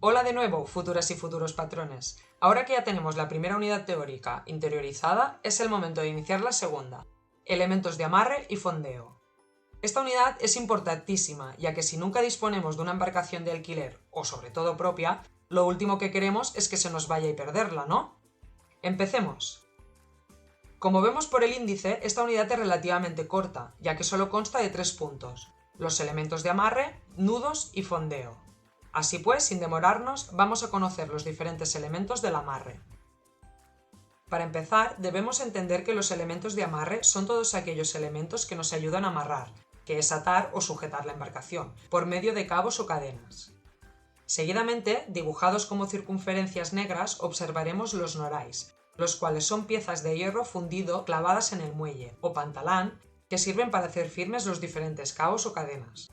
Hola de nuevo, futuras y futuros patrones. Ahora que ya tenemos la primera unidad teórica interiorizada, es el momento de iniciar la segunda, elementos de amarre y fondeo. Esta unidad es importantísima, ya que si nunca disponemos de una embarcación de alquiler, o sobre todo propia, lo último que queremos es que se nos vaya y perderla, ¿no? Empecemos. Como vemos por el índice, esta unidad es relativamente corta, ya que solo consta de 3 puntos: los elementos de amarre, nudos y fondeo. Así pues, sin demorarnos, vamos a conocer los diferentes elementos del amarre. Para empezar, debemos entender que los elementos de amarre son todos aquellos elementos que nos ayudan a amarrar, que es atar o sujetar la embarcación, por medio de cabos o cadenas. Seguidamente, dibujados como circunferencias negras, observaremos los norais, los cuales son piezas de hierro fundido clavadas en el muelle, o pantalán, que sirven para hacer firmes los diferentes cabos o cadenas.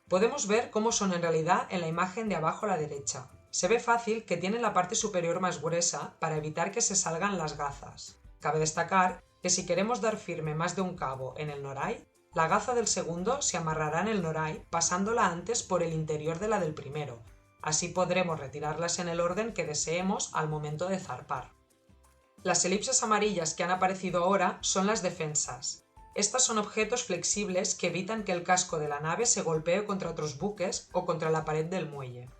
Podemos ver cómo son en realidad en la imagen de abajo a la derecha. Se ve fácil que tienen la parte superior más gruesa para evitar que se salgan las gazas. Cabe destacar que si queremos dar firme más de un cabo en el noray, la gaza del segundo se amarrará en el noray pasándola antes por el interior de la del primero. Así podremos retirarlas en el orden que deseemos al momento de zarpar. Las elipses amarillas que han aparecido ahora son las defensas. Estas son objetos flexibles que evitan que el casco de la nave se golpee contra otros buques o contra la pared del muelle.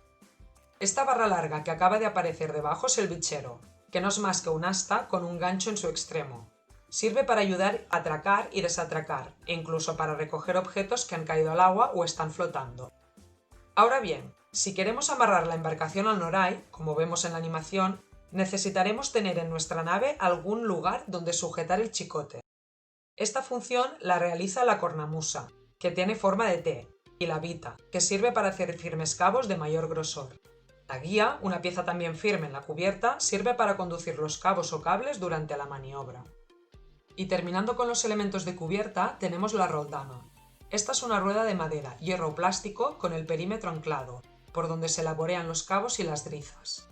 Esta barra larga que acaba de aparecer debajo es el bichero, que no es más que un asta con un gancho en su extremo. Sirve para ayudar a atracar y desatracar, e incluso para recoger objetos que han caído al agua o están flotando. Ahora bien, si queremos amarrar la embarcación al noray, como vemos en la animación, necesitaremos tener en nuestra nave algún lugar donde sujetar el chicote. Esta función la realiza la cornamusa, que tiene forma de T, y la vita, que sirve para hacer firmes cabos de mayor grosor. La guía, una pieza también firme en la cubierta, sirve para conducir los cabos o cables durante la maniobra. Y terminando con los elementos de cubierta, tenemos la roldana. Esta es una rueda de madera, hierro o plástico con el perímetro anclado, por donde se laborean los cabos y las drizas.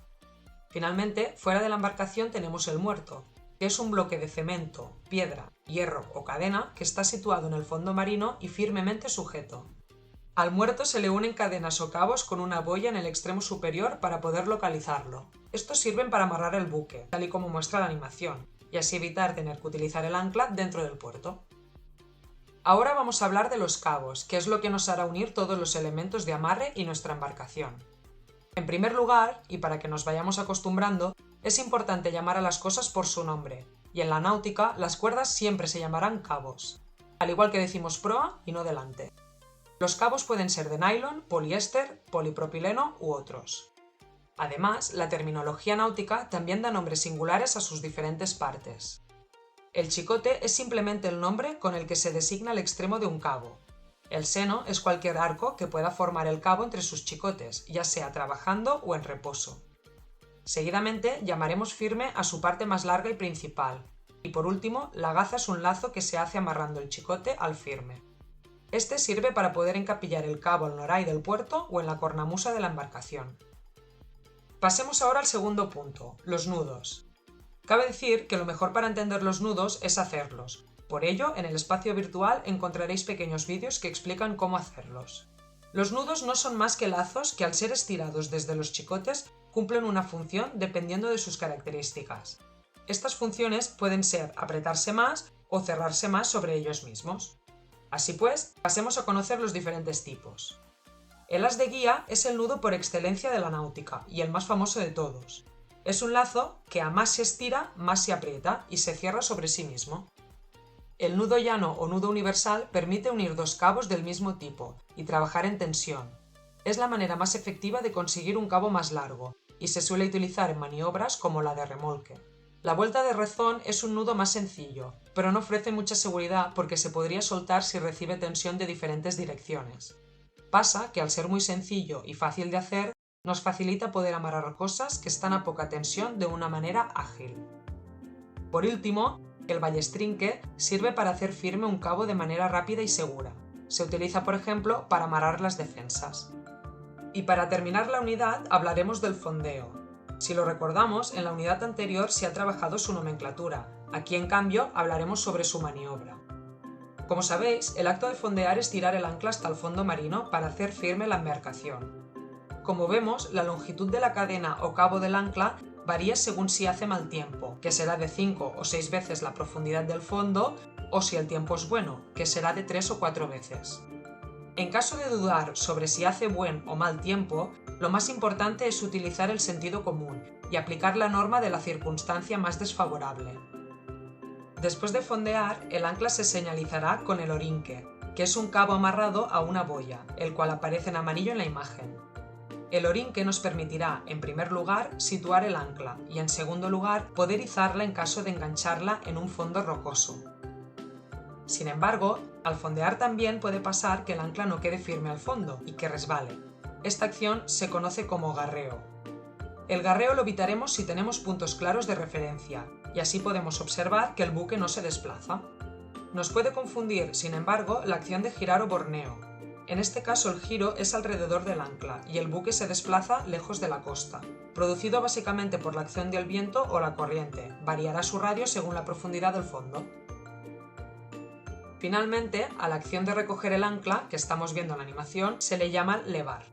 Finalmente, fuera de la embarcación tenemos el muerto, que es un bloque de cemento, piedra, hierro o cadena que está situado en el fondo marino y firmemente sujeto. Al muerto se le unen cadenas o cabos con una boya en el extremo superior para poder localizarlo. Estos sirven para amarrar el buque, tal y como muestra la animación, y así evitar tener que utilizar el ancla dentro del puerto. Ahora vamos a hablar de los cabos, que es lo que nos hará unir todos los elementos de amarre y nuestra embarcación. En primer lugar, y para que nos vayamos acostumbrando, es importante llamar a las cosas por su nombre, y en la náutica las cuerdas siempre se llamarán cabos, al igual que decimos proa y no delante. Los cabos pueden ser de nylon, poliéster, polipropileno u otros. Además, la terminología náutica también da nombres singulares a sus diferentes partes. El chicote es simplemente el nombre con el que se designa el extremo de un cabo. El seno es cualquier arco que pueda formar el cabo entre sus chicotes, ya sea trabajando o en reposo. Seguidamente llamaremos firme a su parte más larga y principal. Y por último, la gaza es un lazo que se hace amarrando el chicote al firme. Este sirve para poder encapillar el cabo al noray del puerto o en la cornamusa de la embarcación. Pasemos ahora al segundo punto, los nudos. Cabe decir que lo mejor para entender los nudos es hacerlos. Por ello, en el espacio virtual encontraréis pequeños vídeos que explican cómo hacerlos. Los nudos no son más que lazos que al ser estirados desde los chicotes cumplen una función dependiendo de sus características. Estas funciones pueden ser apretarse más o cerrarse más sobre ellos mismos. Así pues, pasemos a conocer los diferentes tipos. El as de guía es el nudo por excelencia de la náutica y el más famoso de todos. Es un lazo que a más se estira, más se aprieta y se cierra sobre sí mismo. El nudo llano o nudo universal permite unir dos cabos del mismo tipo y trabajar en tensión. Es la manera más efectiva de conseguir un cabo más largo y se suele utilizar en maniobras como la de remolque. La vuelta de rezón es un nudo más sencillo, pero no ofrece mucha seguridad porque se podría soltar si recibe tensión de diferentes direcciones. Pasa que al ser muy sencillo y fácil de hacer, nos facilita poder amarrar cosas que están a poca tensión de una manera ágil. Por último, el ballestrinque sirve para hacer firme un cabo de manera rápida y segura. Se utiliza, por ejemplo, para amarrar las defensas. Y para terminar la unidad hablaremos del fondeo. Si lo recordamos, en la unidad anterior se ha trabajado su nomenclatura. Aquí, en cambio, hablaremos sobre su maniobra. Como sabéis, el acto de fondear es tirar el ancla hasta el fondo marino para hacer firme la embarcación. Como vemos, la longitud de la cadena o cabo del ancla varía según si hace mal tiempo, que será de 5 o 6 veces la profundidad del fondo, o si el tiempo es bueno, que será de 3 o 4 veces. En caso de dudar sobre si hace buen o mal tiempo, lo más importante es utilizar el sentido común y aplicar la norma de la circunstancia más desfavorable. Después de fondear, el ancla se señalizará con el orinque, que es un cabo amarrado a una boya, el cual aparece en amarillo en la imagen. El orinque nos permitirá, en primer lugar, situar el ancla y, en segundo lugar, poder izarla en caso de engancharla en un fondo rocoso. Sin embargo, al fondear también puede pasar que el ancla no quede firme al fondo y que resbale. Esta acción se conoce como garreo. El garreo lo evitaremos si tenemos puntos claros de referencia, y así podemos observar que el buque no se desplaza. Nos puede confundir, sin embargo, la acción de girar o borneo. En este caso el giro es alrededor del ancla y el buque se desplaza lejos de la costa, producido básicamente por la acción del viento o la corriente. Variará su radio según la profundidad del fondo. Finalmente, a la acción de recoger el ancla, que estamos viendo en la animación, se le llama levar.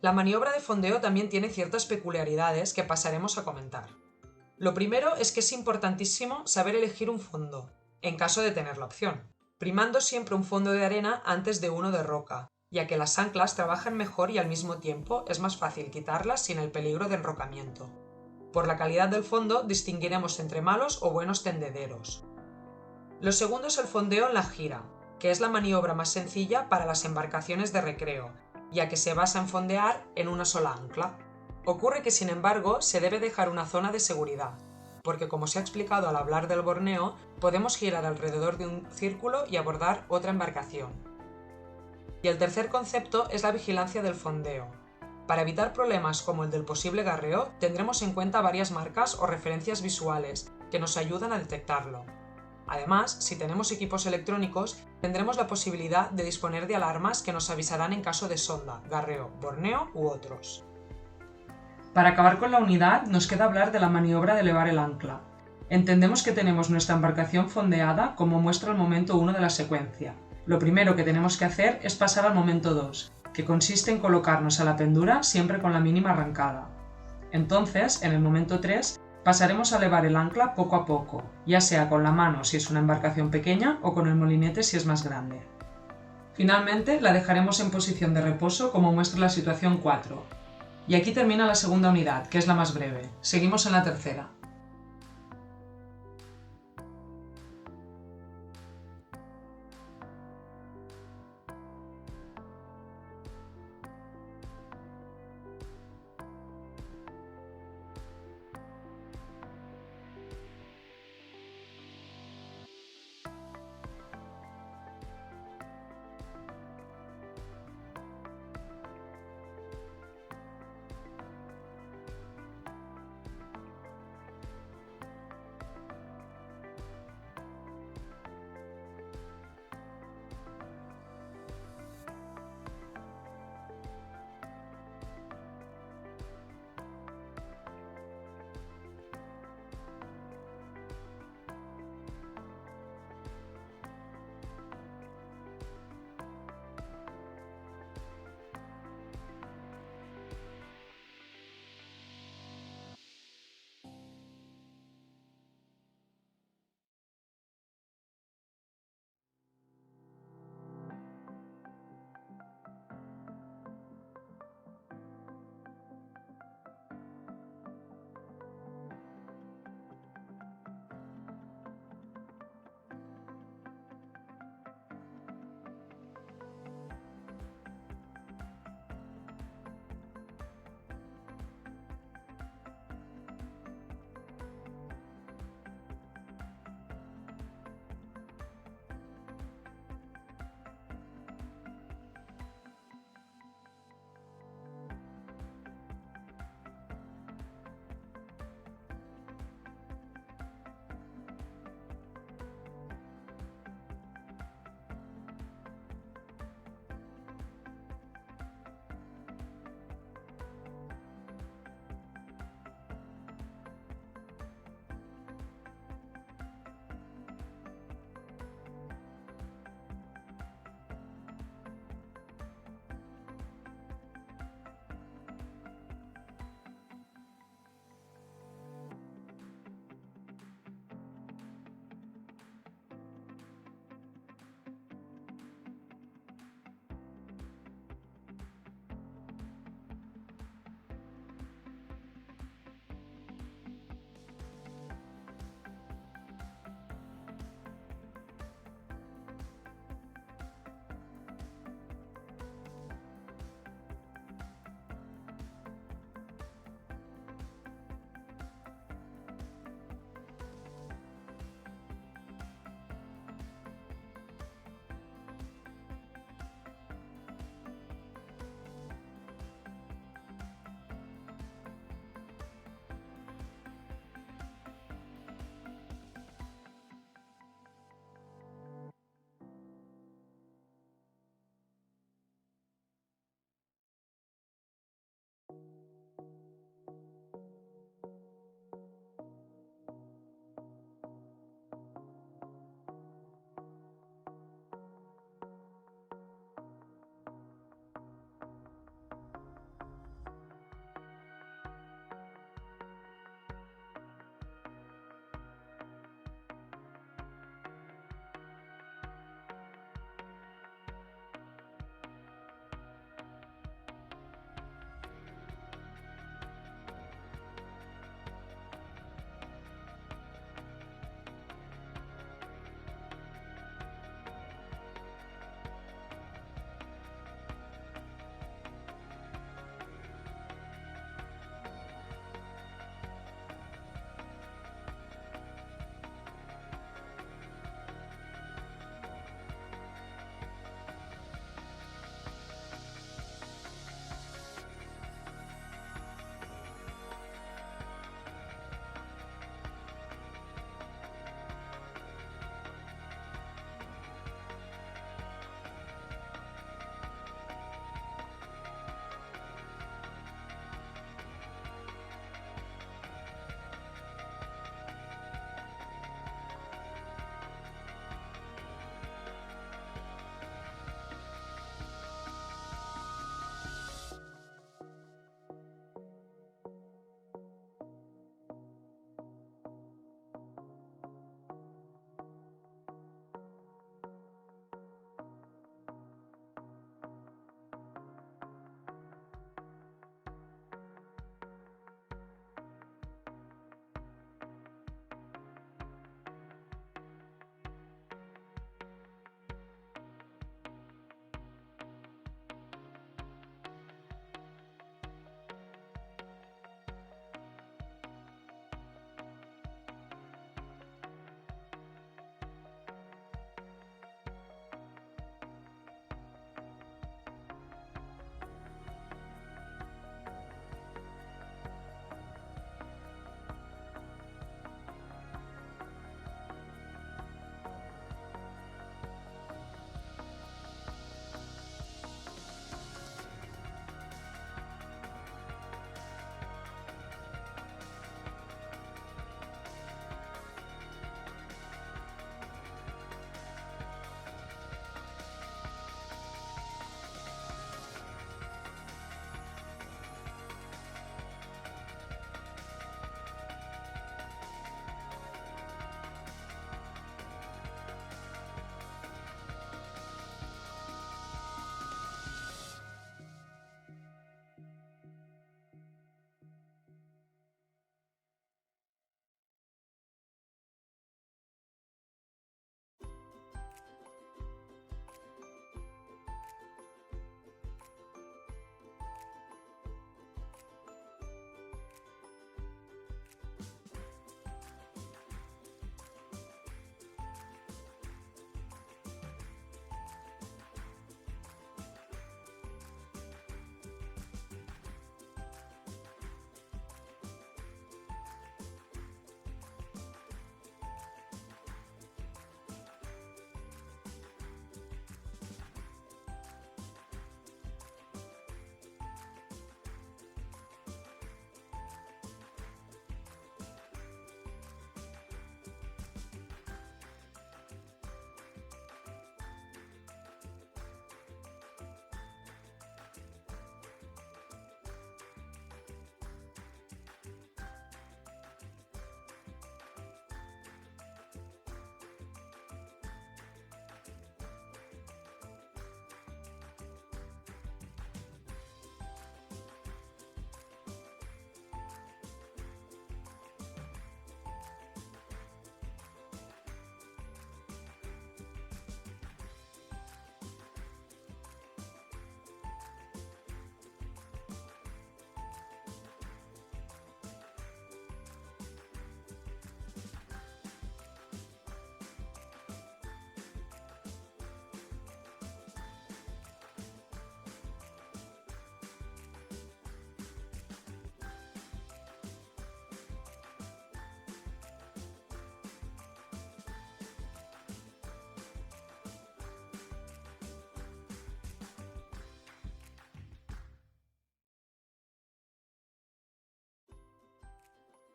La maniobra de fondeo también tiene ciertas peculiaridades que pasaremos a comentar. Lo primero es que es importantísimo saber elegir un fondo, en caso de tener la opción, primando siempre un fondo de arena antes de uno de roca, ya que las anclas trabajan mejor y al mismo tiempo es más fácil quitarlas sin el peligro de enrocamiento. Por la calidad del fondo distinguiremos entre malos o buenos tendederos. Lo segundo es el fondeo en la gira, que es la maniobra más sencilla para las embarcaciones de recreo, ya que se basa en fondear en una sola ancla. Ocurre que, sin embargo, se debe dejar una zona de seguridad, porque, como se ha explicado al hablar del borneo, podemos girar alrededor de un círculo y abordar otra embarcación. Y el tercer concepto es la vigilancia del fondeo. Para evitar problemas como el del posible garreo, tendremos en cuenta varias marcas o referencias visuales que nos ayudan a detectarlo. Además, si tenemos equipos electrónicos, tendremos la posibilidad de disponer de alarmas que nos avisarán en caso de sonda, garreo, borneo u otros. Para acabar con la unidad, nos queda hablar de la maniobra de elevar el ancla. Entendemos que tenemos nuestra embarcación fondeada como muestra el momento 1 de la secuencia. Lo primero que tenemos que hacer es pasar al momento 2, que consiste en colocarnos a la pendura siempre con la mínima arrancada. Entonces, en el momento 3, pasaremos a elevar el ancla poco a poco, ya sea con la mano si es una embarcación pequeña o con el molinete si es más grande. Finalmente, la dejaremos en posición de reposo como muestra la situación 4. Y aquí termina la segunda unidad, que es la más breve. Seguimos en la tercera.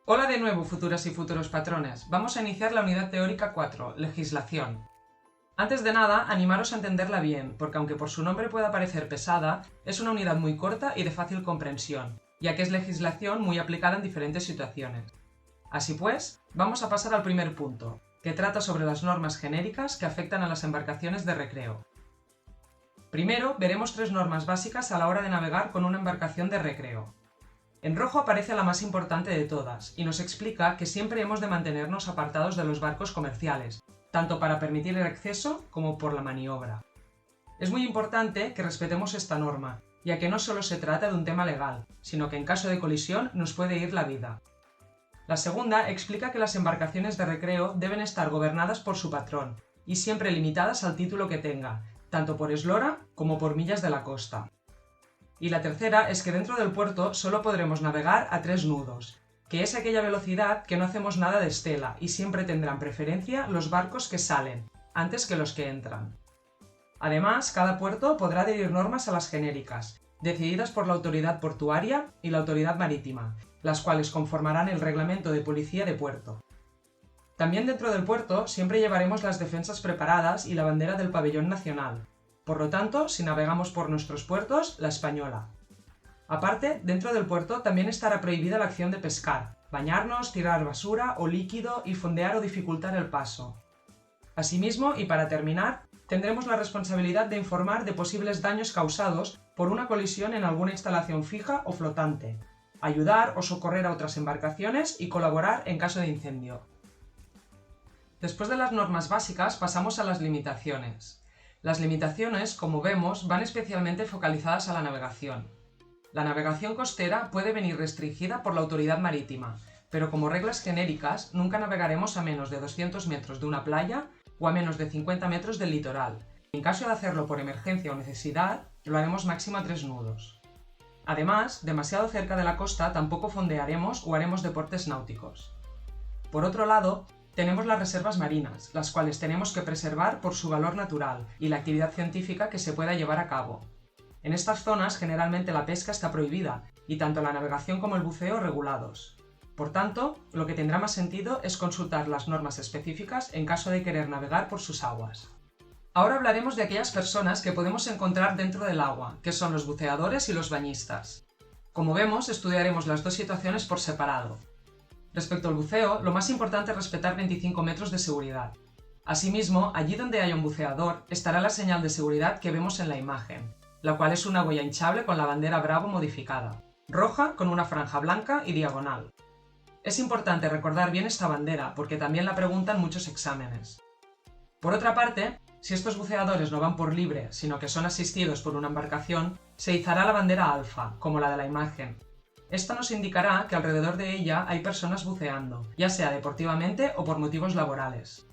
Hola de nuevo, futuras y futuros patrones. Vamos a iniciar la unidad teórica 4, legislación. Antes de nada, animaros a entenderla bien, porque aunque por su nombre pueda parecer pesada, es una unidad muy corta y de fácil comprensión, ya que es legislación muy aplicada en diferentes situaciones. Así pues, vamos a pasar al primer punto, que trata sobre las normas genéricas que afectan a las embarcaciones de recreo. Primero, veremos 3 normas básicas a la hora de navegar con una embarcación de recreo. En rojo aparece la más importante de todas, y nos explica que siempre hemos de mantenernos apartados de los barcos comerciales, tanto para permitir el acceso como por la maniobra. Es muy importante que respetemos esta norma, ya que no solo se trata de un tema legal, sino que en caso de colisión nos puede ir la vida. La segunda explica que las embarcaciones de recreo deben estar gobernadas por su patrón, y siempre limitadas al título que tenga, tanto por eslora como por millas de la costa. Y la tercera es que dentro del puerto solo podremos navegar a 3 nudos, que es aquella velocidad que no hacemos nada de estela y siempre tendrán preferencia los barcos que salen, antes que los que entran. Además, cada puerto podrá adherir normas a las genéricas, decididas por la autoridad portuaria y la autoridad marítima, las cuales conformarán el reglamento de policía de puerto. También dentro del puerto siempre llevaremos las defensas preparadas y la bandera del pabellón nacional. Por lo tanto, si navegamos por nuestros puertos, la española. Aparte, dentro del puerto también estará prohibida la acción de pescar, bañarnos, tirar basura o líquido y fondear o dificultar el paso. Asimismo, y para terminar, tendremos la responsabilidad de informar de posibles daños causados por una colisión en alguna instalación fija o flotante, ayudar o socorrer a otras embarcaciones y colaborar en caso de incendio. Después de las normas básicas pasamos a las limitaciones. Las limitaciones, como vemos, van especialmente focalizadas a la navegación. La navegación costera puede venir restringida por la autoridad marítima, pero como reglas genéricas nunca navegaremos a menos de 200 metros de una playa o a menos de 50 metros del litoral. En caso de hacerlo por emergencia o necesidad, lo haremos máximo a 3 nudos. Además, demasiado cerca de la costa tampoco fondearemos o haremos deportes náuticos. Por otro lado, tenemos las reservas marinas, las cuales tenemos que preservar por su valor natural y la actividad científica que se pueda llevar a cabo. En estas zonas generalmente la pesca está prohibida y tanto la navegación como el buceo regulados. Por tanto, lo que tendrá más sentido es consultar las normas específicas en caso de querer navegar por sus aguas. Ahora hablaremos de aquellas personas que podemos encontrar dentro del agua, que son los buceadores y los bañistas. Como vemos, estudiaremos las 2 situaciones por separado. Respecto al buceo, lo más importante es respetar 25 metros de seguridad. Asimismo, allí donde haya un buceador, estará la señal de seguridad que vemos en la imagen, la cual es una boya hinchable con la bandera Bravo modificada, roja con una franja blanca y diagonal. Es importante recordar bien esta bandera porque también la preguntan muchos exámenes. Por otra parte, si estos buceadores no van por libre, sino que son asistidos por una embarcación, se izará la bandera alfa, como la de la imagen. Esta nos indicará que alrededor de ella hay personas buceando, ya sea deportivamente o por motivos laborales.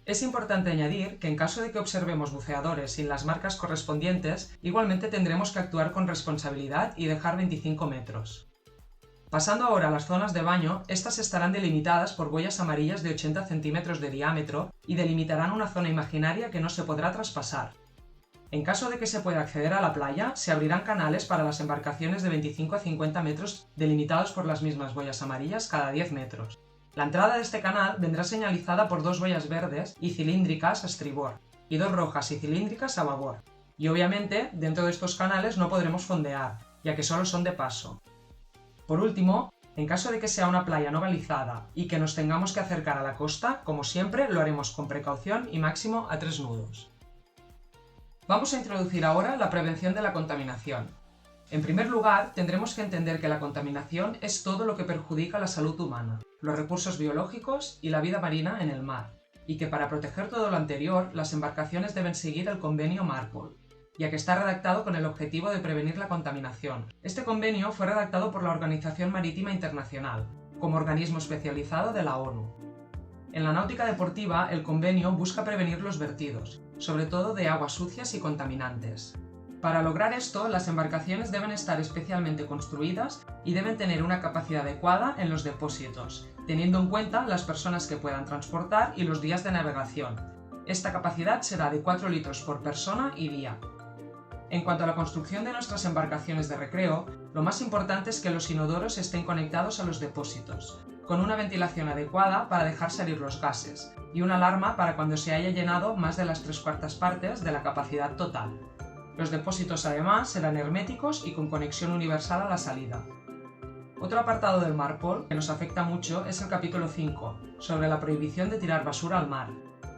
Es importante añadir que en caso de que observemos buceadores sin las marcas correspondientes, igualmente tendremos que actuar con responsabilidad y dejar 25 metros. Pasando ahora a las zonas de baño, estas estarán delimitadas por boyas amarillas de 80 centímetros de diámetro y delimitarán una zona imaginaria que no se podrá traspasar. En caso de que se pueda acceder a la playa, se abrirán canales para las embarcaciones de 25 a 50 metros delimitados por las mismas boyas amarillas cada 10 metros. La entrada de este canal vendrá señalizada por 2 boyas verdes y cilíndricas a estribor y 2 rojas y cilíndricas a babor. Y obviamente, dentro de estos canales no podremos fondear, ya que solo son de paso. Por último, en caso de que sea una playa no balizada y que nos tengamos que acercar a la costa, como siempre, lo haremos con precaución y máximo a 3 nudos. Vamos a introducir ahora la prevención de la contaminación. En primer lugar, tendremos que entender que la contaminación es todo lo que perjudica la salud humana, los recursos biológicos y la vida marina en el mar, y que para proteger todo lo anterior, las embarcaciones deben seguir el convenio MARPOL, ya que está redactado con el objetivo de prevenir la contaminación. Este convenio fue redactado por la Organización Marítima Internacional, como organismo especializado de la ONU. En la náutica deportiva, el convenio busca prevenir los vertidos, sobre todo de aguas sucias y contaminantes. Para lograr esto, las embarcaciones deben estar especialmente construidas y deben tener una capacidad adecuada en los depósitos, teniendo en cuenta las personas que puedan transportar y los días de navegación. Esta capacidad será de 4 litros por persona y día. En cuanto a la construcción de nuestras embarcaciones de recreo, lo más importante es que los inodoros estén conectados a los depósitos, con una ventilación adecuada para dejar salir los gases, y una alarma para cuando se haya llenado más de las 3/4 partes de la capacidad total. Los depósitos además serán herméticos y con conexión universal a la salida. Otro apartado del MARPOL que nos afecta mucho es el capítulo 5, sobre la prohibición de tirar basura al mar,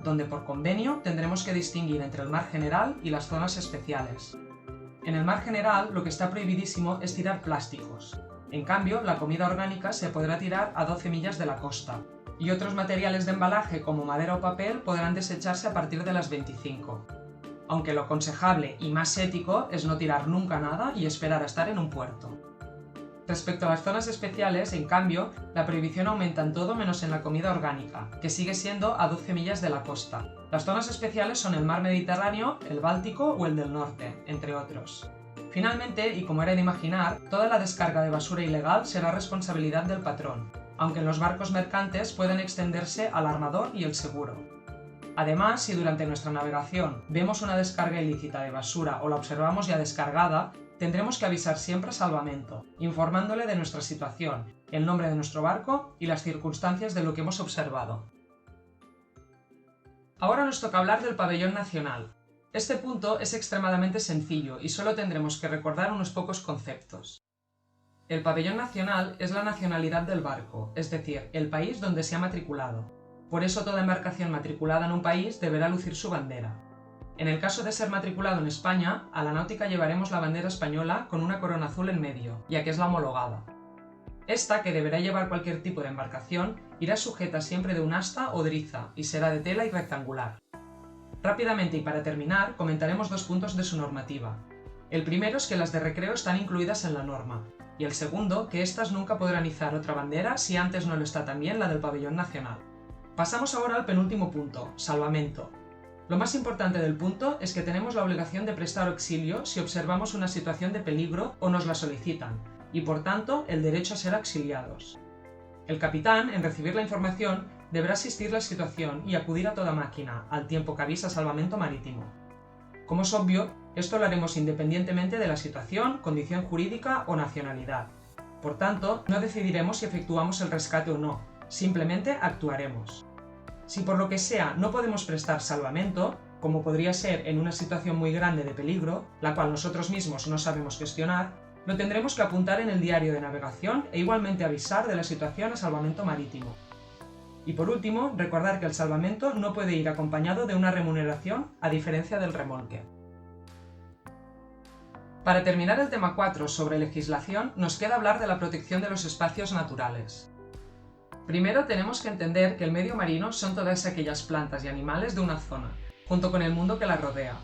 donde por convenio tendremos que distinguir entre el mar general y las zonas especiales. En el mar general lo que está prohibidísimo es tirar plásticos. En cambio, la comida orgánica se podrá tirar a 12 millas de la costa, y otros materiales de embalaje como madera o papel podrán desecharse a partir de las 25. Aunque lo aconsejable y más ético es no tirar nunca nada y esperar a estar en un puerto. Respecto a las zonas especiales, en cambio, la prohibición aumenta en todo menos en la comida orgánica, que sigue siendo a 12 millas de la costa. Las zonas especiales son el mar Mediterráneo, el Báltico o el del norte, entre otros. Finalmente, y como era de imaginar, toda la descarga de basura ilegal será responsabilidad del patrón, aunque en los barcos mercantes pueden extenderse al armador y el seguro. Además, si durante nuestra navegación vemos una descarga ilícita de basura o la observamos ya descargada, tendremos que avisar siempre a Salvamento, informándole de nuestra situación, el nombre de nuestro barco y las circunstancias de lo que hemos observado. Ahora nos toca hablar del pabellón nacional. Este punto es extremadamente sencillo y solo tendremos que recordar unos pocos conceptos. El pabellón nacional es la nacionalidad del barco, es decir, el país donde se ha matriculado. Por eso toda embarcación matriculada en un país deberá lucir su bandera. En el caso de ser matriculado en España, a la náutica llevaremos la bandera española con una corona azul en medio, ya que es la homologada. Esta, que deberá llevar cualquier tipo de embarcación, irá sujeta siempre de un asta o driza y será de tela y rectangular. Rápidamente y para terminar, comentaremos dos puntos de su normativa. El primero es que las de recreo están incluidas en la norma, y el segundo, que éstas nunca podrán izar otra bandera si antes no lo está también la del pabellón nacional. Pasamos ahora al penúltimo punto, salvamento. Lo más importante del punto es que tenemos la obligación de prestar auxilio si observamos una situación de peligro o nos la solicitan, y por tanto el derecho a ser auxiliados. El capitán, en recibir la información, deberá asistir la situación y acudir a toda máquina, al tiempo que avisa salvamento marítimo. Como es obvio, esto lo haremos independientemente de la situación, condición jurídica o nacionalidad. Por tanto, no decidiremos si efectuamos el rescate o no, simplemente actuaremos. Si por lo que sea no podemos prestar salvamento, como podría ser en una situación muy grande de peligro, la cual nosotros mismos no sabemos gestionar, lo tendremos que apuntar en el diario de navegación e igualmente avisar de la situación a salvamento marítimo. Y por último, recordar que el salvamento no puede ir acompañado de una remuneración, a diferencia del remolque. Para terminar el tema 4 sobre legislación, nos queda hablar de la protección de los espacios naturales. Primero tenemos que entender que el medio marino son todas aquellas plantas y animales de una zona, junto con el mundo que la rodea.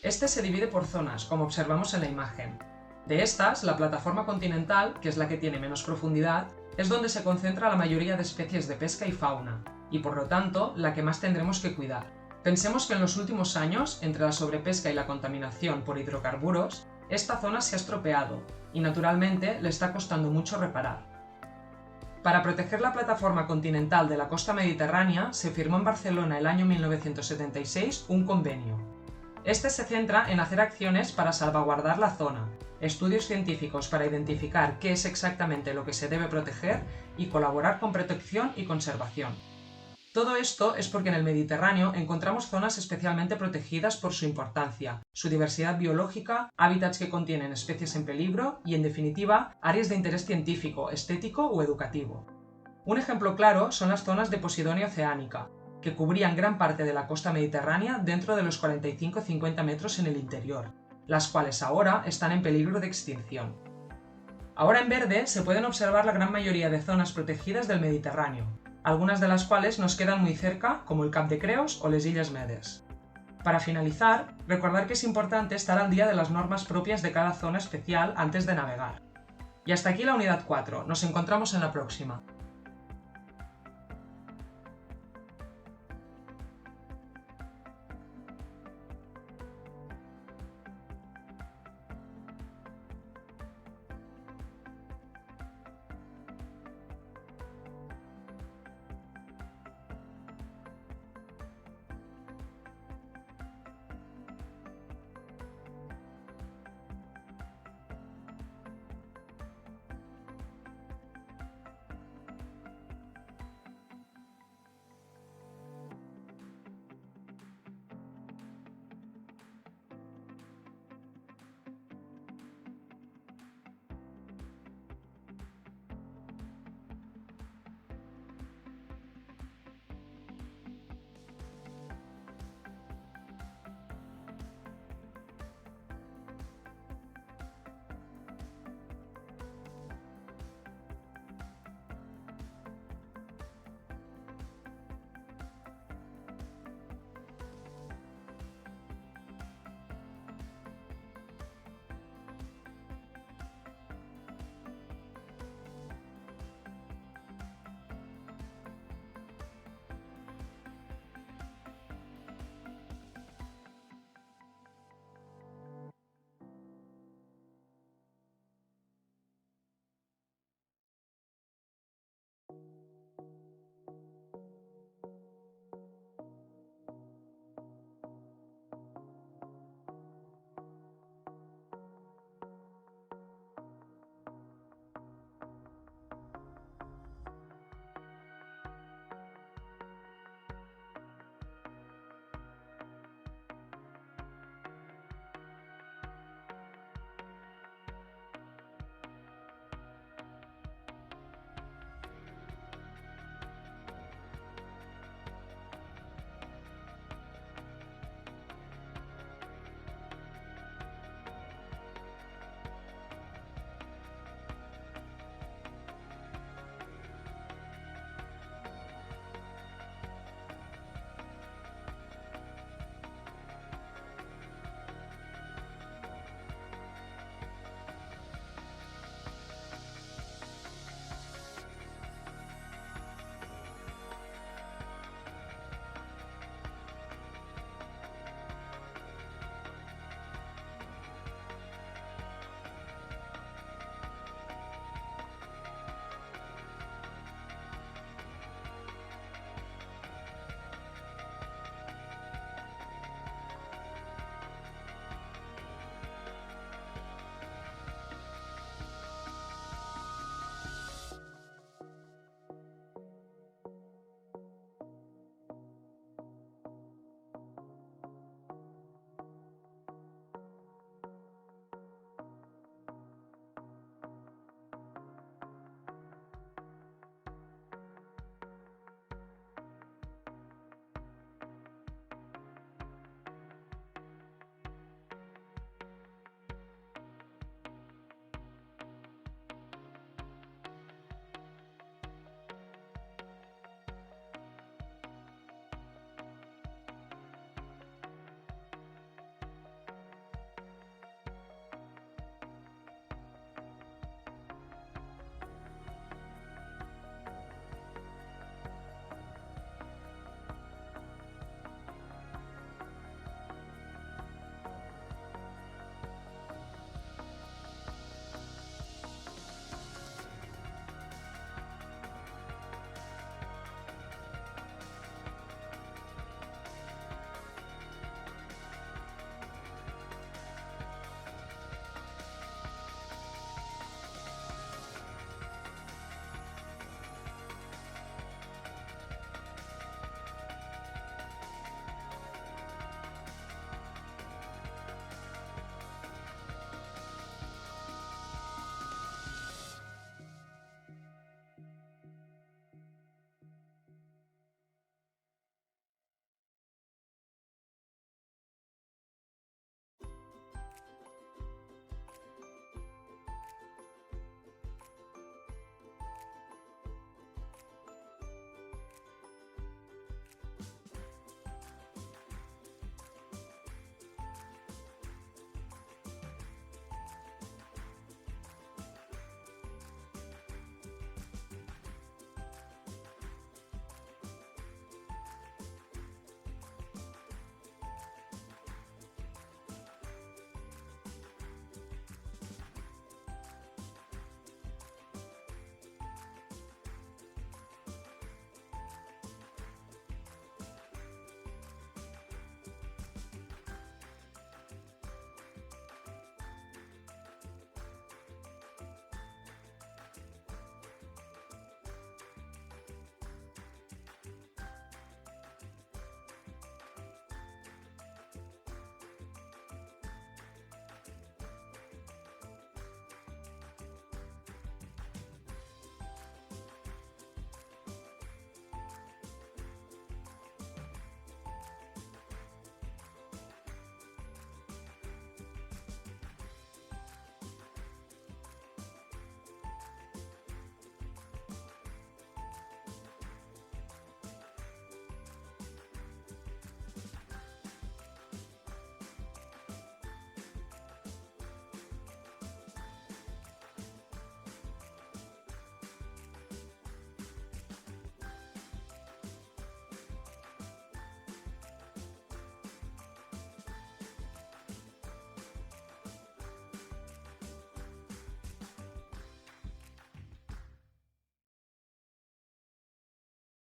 Este se divide por zonas, como observamos en la imagen. De estas, la plataforma continental, que es la que tiene menos profundidad, es donde se concentra la mayoría de especies de pesca y fauna, y por lo tanto, la que más tendremos que cuidar. Pensemos que en los últimos años, entre la sobrepesca y la contaminación por hidrocarburos, esta zona se ha estropeado, y naturalmente le está costando mucho reparar. Para proteger la plataforma continental de la costa mediterránea, se firmó en Barcelona el año 1976 un convenio. Este se centra en hacer acciones para salvaguardar la zona, estudios científicos para identificar qué es exactamente lo que se debe proteger y colaborar con protección y conservación. Todo esto es porque en el Mediterráneo encontramos zonas especialmente protegidas por su importancia, su diversidad biológica, hábitats que contienen especies en peligro y, en definitiva, áreas de interés científico, estético o educativo. Un ejemplo claro son las zonas de Posidonia oceánica, que cubrían gran parte de la costa mediterránea dentro de los 45-50 metros en el interior, las cuales ahora están en peligro de extinción. Ahora en verde se pueden observar la gran mayoría de zonas protegidas del Mediterráneo, algunas de las cuales nos quedan muy cerca, como el Cap de Creus o les Illes Medes. Para finalizar, recordar que es importante estar al día de las normas propias de cada zona especial antes de navegar. Y hasta aquí la unidad 4, nos encontramos en la próxima.